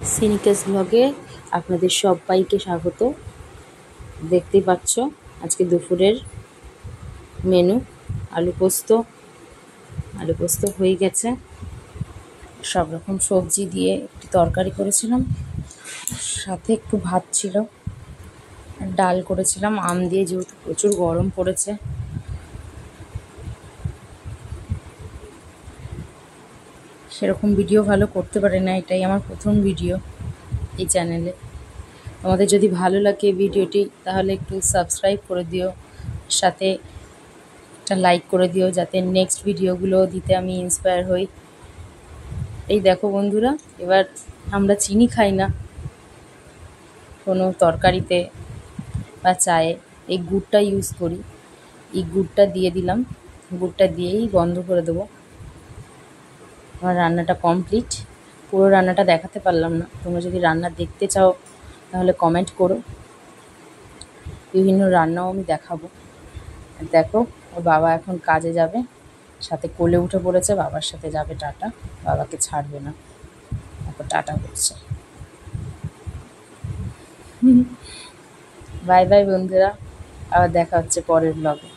সিনিকাস ব্লগে আপনাদের সবাইকে স্বাগত। দেখতেই পাচ্ছ আজকে দুপুরের মেনু আলু পোস্ত হয়ে গেছে। সব রকম সবজি দিয়ে একটু তরকারি করেছিলাম, সাথে একটু ভাত ছিল, ডাল করেছিলাম আম দিয়ে, যেহেতু প্রচুর গরম পড়েছে। সেরকম ভিডিও ভালো করতে পারি না, এটাই আমার প্রথম ভিডিও এই চ্যানেলে। তোমাদের যদি ভালো লাগে ভিডিওটি তাহলে একটু সাবস্ক্রাইব করে দিও, সাথে একটা লাইক করে দিও, যাতে নেক্সট ভিডিওগুলো দিতে আমি ইন্সপায়ার হই। এই দেখো বন্ধুরা, এবার আমরা চিনি খাই না কোনো তরকারিতে বা চায়ে, এই গুড়টা ইউজ করি। এই গুড়টা দিয়ে দিলাম, গুড়টা দিয়েই বন্ধ করে দেবো। আমার রান্নাটা কমপ্লিট। পুরো রান্নাটা দেখাতে পারলাম না, তোমরা যদি রান্না দেখতে চাও তাহলে কমেন্ট করো, বিভিন্ন রান্নাও আমি দেখাবো। দেখো, ওর বাবা এখন কাজে যাবে, সাথে কোলে উঠে পড়েছে, বাবার সাথে যাবে টাটা, বাবাকে ছাড়বে না, এখন টাটা করছে। বাই বাই বন্ধুরা, আবার দেখা হচ্ছে পরের ব্লগে।